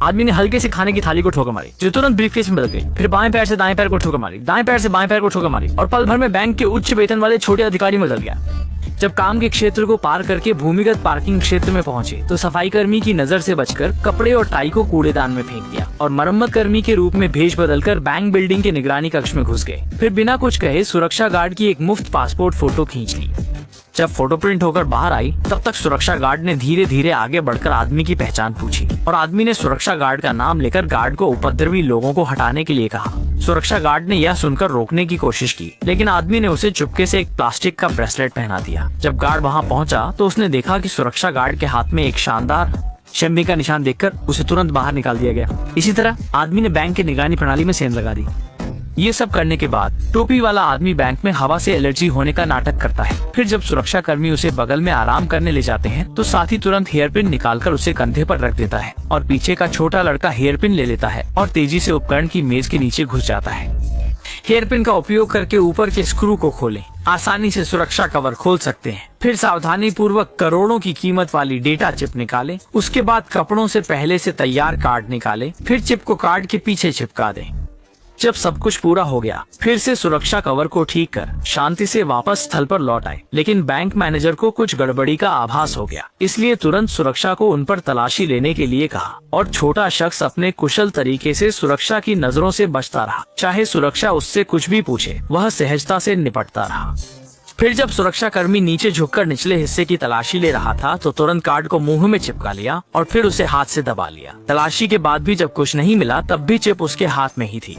आदमी ने हल्के से खाने की थाली को ठोकर मारी जो तुरंत ब्रीफकेस में बदल गई। फिर बाएं पैर से दाएं पैर को ठोकर मारी, दाएं पैर से बाएं पैर को ठोकर मारी और पल भर में बैंक के उच्च वेतन वाले छोटे अधिकारी में बदल गया। जब काम के क्षेत्र को पार करके भूमिगत पार्किंग क्षेत्र में पहुंचे तो सफाई कर्मी की नजर से बचकर कपड़े और टाई को कूड़ेदान में फेंक दिया और मरम्मत कर्मी के रूप में भेष बदलकर बैंक बिल्डिंग के निगरानी कक्ष में घुस गए। फिर बिना कुछ कहे सुरक्षा गार्ड की एक मुफ्त पासपोर्ट फोटो खींच ली। जब फोटो प्रिंट होकर बाहर आई तब तक सुरक्षा गार्ड ने धीरे धीरे आगे बढ़कर आदमी की पहचान पूछी और आदमी ने सुरक्षा गार्ड का नाम लेकर गार्ड को उपद्रवी लोगों को हटाने के लिए कहा। सुरक्षा गार्ड ने यह सुनकर रोकने की कोशिश की लेकिन आदमी ने उसे चुपके से एक प्लास्टिक का ब्रेसलेट पहना दिया। जब गार्ड वहां पहुंचा तो उसने देखा कि सुरक्षा गार्ड के हाथ में एक शानदार शम्मी का निशान देखकर उसे तुरंत बाहर निकाल दिया गया। इसी तरह आदमी ने बैंक की निगरानी प्रणाली में सेंध लगा दी। ये सब करने के बाद टोपी वाला आदमी बैंक में हवा से एलर्जी होने का नाटक करता है। फिर जब सुरक्षा कर्मी उसे बगल में आराम करने ले जाते हैं तो साथी तुरंत हेयर पिन निकालकर उसे कंधे पर रख देता है और पीछे का छोटा लड़का हेयर पिन ले लेता है और तेजी से उपकरण की मेज के नीचे घुस जाता है। हेयर पिन का उपयोग करके ऊपर के स्क्रू को खोलें, आसानी से सुरक्षा कवर खोल सकते हैं। फिर सावधानी पूर्वक करोड़ों की कीमत वाली डेटा चिप निकालें। उसके बाद कपड़ों से पहले से तैयार कार्ड निकालें। फिर चिप को कार्ड के पीछे चिपका दें। जब सब कुछ पूरा हो गया फिर से सुरक्षा कवर को ठीक कर शांति से वापस स्थल पर लौट आए। लेकिन बैंक मैनेजर को कुछ गड़बड़ी का आभास हो गया, इसलिए तुरंत सुरक्षा को उन पर तलाशी लेने के लिए कहा और छोटा शख्स अपने कुशल तरीके से सुरक्षा की नजरों से बचता रहा। चाहे सुरक्षा उससे कुछ भी पूछे वह सहजता से निपटता रहा। फिर जब सुरक्षा कर्मी नीचे झुककर निचले हिस्से की तलाशी ले रहा था तो तुरंत कार्ड को मुंह में चिपका लिया और फिर उसे हाथ से दबा लिया। तलाशी के बाद भी जब कुछ नहीं मिला तब भी चिप उसके हाथ में ही थी।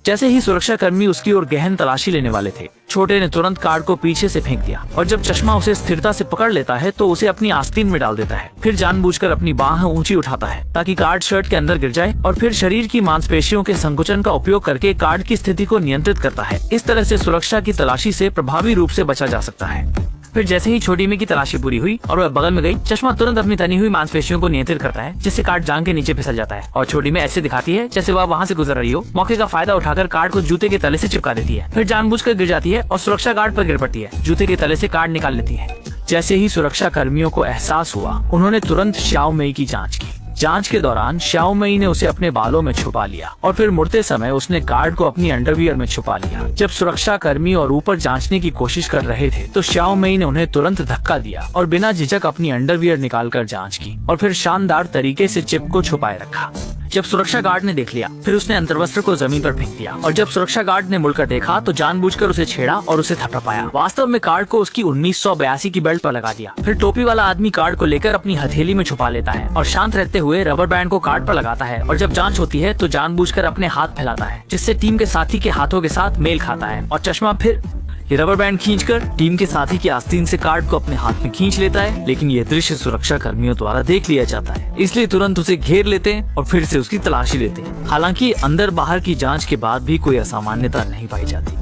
जैसे ही सुरक्षा कर्मी उसकी ओर गहन तलाशी लेने वाले थे छोटे ने तुरंत कार्ड को पीछे से फेंक दिया और जब चश्मा उसे स्थिरता से पकड़ लेता है तो उसे अपनी आस्तीन में डाल देता है। फिर जानबूझकर अपनी बाह ऊंची उठाता है ताकि कार्ड शर्ट के अंदर गिर जाए और फिर शरीर की मांसपेशियों के संकुचन का उपयोग करके कार्ड की स्थिति को नियंत्रित करता है। इस तरह से सुरक्षा की तलाशी से प्रभावी रूप से बचा जा सकता है। फिर जैसे ही छोटी में की तलाशी पूरी हुई और वह बगल में गई, चश्मा तुरंत अपनी तनी हुई मांसपेशियों को नियंत्रित करता है जिससे कार्ड जांघ के नीचे फिसल जाता है और छोटी में ऐसे दिखाती है जैसे वह वहां से गुजर रही हो। मौके का फायदा उठाकर कार्ड को जूते के तले से चिपका देती है। फिर जानबूझकर गिर जाती है और सुरक्षा गार्ड पर गिर पड़ती है। जूते के तले से कार्ड निकाल लेती है। जैसे ही सुरक्षा कर्मियों को एहसास हुआ उन्होंने तुरंत श्याओ मई की जाँच की। जांच के दौरान श्याओ मई ने उसे अपने बालों में छुपा लिया और फिर मुड़ते समय उसने कार्ड को अपनी अंडरवियर में छुपा लिया। जब सुरक्षा कर्मी और ऊपर जांचने की कोशिश कर रहे थे तो श्याओ मई ने उन्हें तुरंत धक्का दिया और बिना झिझक अपनी अंडरवियर निकालकर जांच की और फिर शानदार तरीके से चिप को छुपाए रखा। जब सुरक्षा गार्ड ने देख लिया फिर उसने अंतर्वस्त्र को जमीन पर फेंक दिया और जब सुरक्षा गार्ड ने मुड़कर देखा तो जानबूझकर उसे छेड़ा और उसे थपथपाया। वास्तव में कार्ड को उसकी 1982 की बेल्ट पर लगा दिया। फिर टोपी वाला आदमी कार्ड को लेकर अपनी हथेली में छुपा लेता है और शांत रहते हुए रबर बैंड को कार्ड पर लगाता है और जब जांच होती है तो जानबूझकर अपने हाथ फैलाता है जिससे टीम के साथी के हाथों के साथ मेल खाता है और चश्मा फिर ये रबर बैंड खींचकर टीम के साथी की आस्तीन से कार्ड को अपने हाथ में खींच लेता है। लेकिन ये दृश्य सुरक्षा कर्मियों द्वारा देख लिया जाता है, इसलिए तुरंत उसे घेर लेते हैं और फिर से उसकी तलाशी लेते हैं। हालांकि अंदर बाहर की जांच के बाद भी कोई असामान्यता नहीं पाई जाती।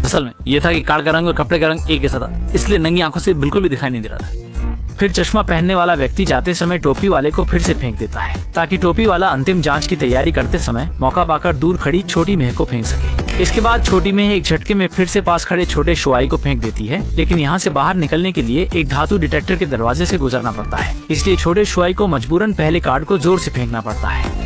असल में ये था कि कार्ड का रंग और कपड़े का रंग एक जैसा था, इसलिए नंगी आंखों से बिल्कुल भी दिखाई नहीं दे रहा था। फिर चश्मा पहनने वाला व्यक्ति जाते समय टोपी वाले को फिर से फेंक देता है ताकि टोपी वाला अंतिम जांच की तैयारी करते समय मौका पाकर दूर खड़ी छोटी मेह को फेंक सके। इसके बाद छोटी मेह एक झटके में फिर से पास खड़े छोटे शुआई को फेंक देती है, लेकिन यहाँ से बाहर निकलने के लिए एक धातु डिटेक्टर के दरवाजे से गुजरना पड़ता है, इसलिए छोटे शुआई को मजबूरन पहले कार्ड को जोर से फेंकना पड़ता है।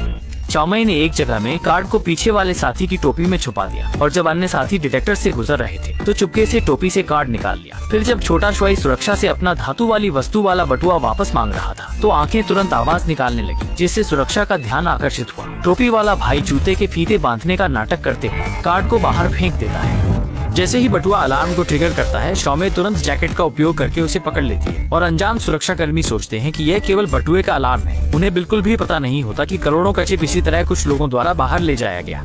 चौमई ने एक जगह में कार्ड को पीछे वाले साथी की टोपी में छुपा दिया और जब अन्य साथी डिटेक्टर से गुजर रहे थे तो चुपके से टोपी से कार्ड निकाल लिया। फिर जब छोटा शुआई सुरक्षा से अपना धातु वाली वस्तु वाला बटुआ वापस मांग रहा था तो आंखें तुरंत आवाज निकालने लगी जिससे सुरक्षा का ध्यान आकर्षित हुआ। टोपी वाला भाई जूते के फीते बांधने का नाटक करते हुए कार्ड को बाहर फेंक देता है। जैसे ही बटुआ अलार्म को ट्रिगर करता है शौमे तुरंत जैकेट का उपयोग करके उसे पकड़ लेती है और अनजान सुरक्षा कर्मी सोचते हैं कि यह केवल बटुए का अलार्म है। उन्हें बिल्कुल भी पता नहीं होता कि करोड़ों का चिप इसी तरह कुछ लोगों द्वारा बाहर ले जाया गया।